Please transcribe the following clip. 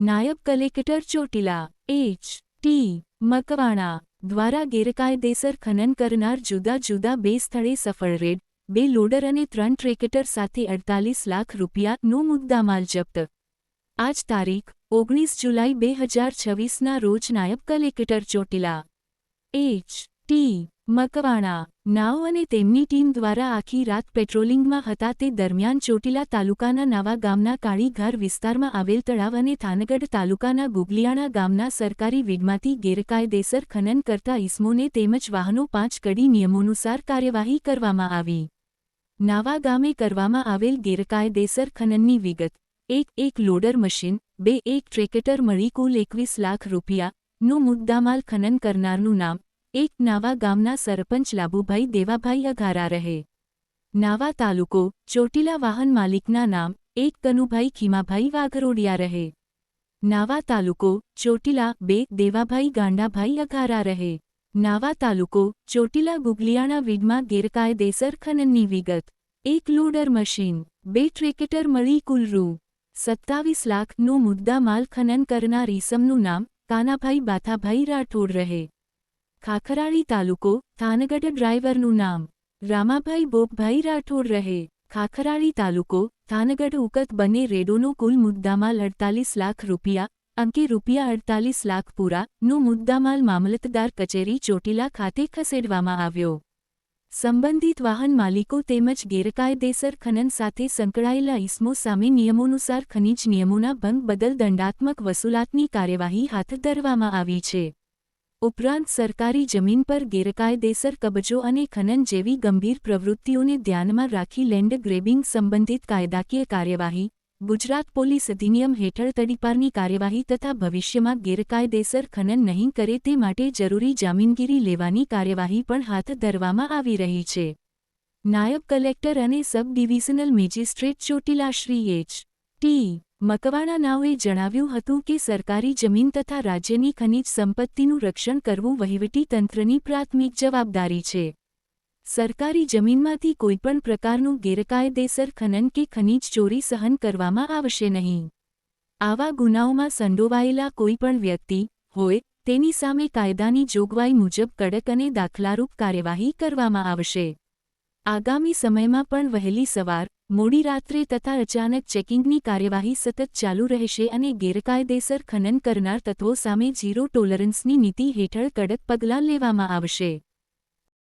નાયબ collector Chotila H.T. Makwana દ્વારા ગેરકાયદેસર ખનન કરનાર જુદા જુદા 2 સ્થળે સફળ રેડ, 2 લોડર અને 3 ટ્રેક્ટર સાથે 48 લાખ રૂપિયાનો મુદ્દામાલ જપ્ત। આજ તારીખ 19 જુલાઈ 2026ના રોજ નાયબ કલેક્ટર ચોટીલા H.T. મકવાણા નાઓ અને તેમની ટીમ દ્વારા આખી રાત પેટ્રોલિંગમાં હતા તે દરમિયાન ચોટીલા તાલુકાના નાવા ગામના કાળીઘાર વિસ્તારમાં આવેલ તળાવ અને થાનગઢ તાલુકાના ગુગલિયાણા ગામના સરકારી વીડમાંથી ગેરકાયદેસર ખનન કરતા ઇસમોને તેમજ વાહનો 5 કડી નિયમોનુસાર કાર્યવાહી કરવામાં આવી। નાવા ગામે કરવામાં આવેલ ગેરકાયદેસર ખનનની વિગત: 1 લોડર મશીન, 2 ટ્રેક્ટર મળી કુલ 21 લાખ રૂપિયાનો મુદ્દામાલ। ખનન કરનારનું નામ: 1 નાવા ગામના સરપંચ લાભુભાઈ દેવાભાઈ અઘારા રહે, નાવા તાલુકો ચોટીલા। વાહન માલિકના નામ: 1 કનુભાઈ ખીમાભાઈ વાઘરોડિયા રહે, નાવા તાલુકો ચોટીલા। 2 દેવાભાઈ ગાંડાભાઈ અઘારા રહે, નાવા તાલુકો ચોટીલા। ગુગલિયાણા વીડમાં ગેરકાયદેસર ખનનની વિગત: 1 લોડર મશીન, 2 ટ્રેક્ટર મળી કુલ રૂ. 27 લાખનો મુદ્દામાલ। ખનન કરનાર ઈસમનું નામ: કાનાભાઈ બાથાભાઈ રાઠોડ રહે, ખાખરાળી તાલુકો થાનગઢ। ડ્રાઈવરનું નામ: રામાભાઈ બોપભાઈ રાઠોડ રહે, ખાખરાળી તાલુકો થાનગઢ। ઉકત બંને રેડોનો કુલ મુદ્દામાલ 48 લાખ રૂપિયા અંકે ₹48 લાખ પૂરાનો મુદ્દામાલ મામલતદાર કચેરી ચોટીલા ખાતે ખસેડવામાં આવ્યો। સંબંધિત વાહન માલિકો તેમજ ગેરકાયદેસર ખનન સાથે સંકળાયેલા ઇસમો સામે નિયમોનુસાર ખનિજ નિયમોના ભંગ બદલ દંડાત્મક વસૂલાતની કાર્યવાહી હાથ ધરવામાં આવી છે। ઉપરાંત સરકારી જમીન પર ગેરકાયદેસર કબજો અને ખનન જેવી ગંભીર પ્રવૃત્તિઓને ધ્યાનમાં રાખી લેન્ડ ગ્રેબિંગ સંબંધિત કાયદાકીય કાર્યવાહી, ગુજરાત પોલીસ અધિનિયમ હેઠળ તડીપારની કાર્યવાહી તથા ભવિષ્યમાં ગેરકાયદેસર ખનન નહીં કરે તે માટે જરૂરી જામીનગીરી લેવાની કાર્યવાહી પણ હાથ ધરવામાં આવી રહી છે। નાયબ કલેક્ટર અને sub divisional magistrate Chotila Shri H.T. Makwana નાઓએ જણાવ્યું હતું કે સરકારી જમીન તથા રાજ્યની ખનિજ સંપત્તિનું રક્ષણ કરવું વહીવટી તંત્રની પ્રાથમિક જવાબદારી છે। સરકારી જમીનમાંથી કોઈપણ પ્રકારનું ગેરકાયદેસર ખનન કે ખનિજ ચોરી સહન કરવામાં આવશે નહીં। આવા ગુનાઓમાં સંડોવાયેલા કોઈપણ વ્યક્તિ હોય તેની સામે કાયદાની જોગવાઈ મુજબ કડક અને દાખલારૂપ કાર્યવાહી કરવામાં આવશે। આગામી સમયમાં પણ વહેલી સવાર, મોડી રાત્રે તથા અચાનક ચેકિંગની કાર્યવાહી સતત ચાલુ રહેશે અને ગેરકાયદેસર ખનન કરનાર તત્વો સામે ઝીરો ટોલરન્સની નીતિ હેઠળ કડક પગલાં લેવામાં આવશે।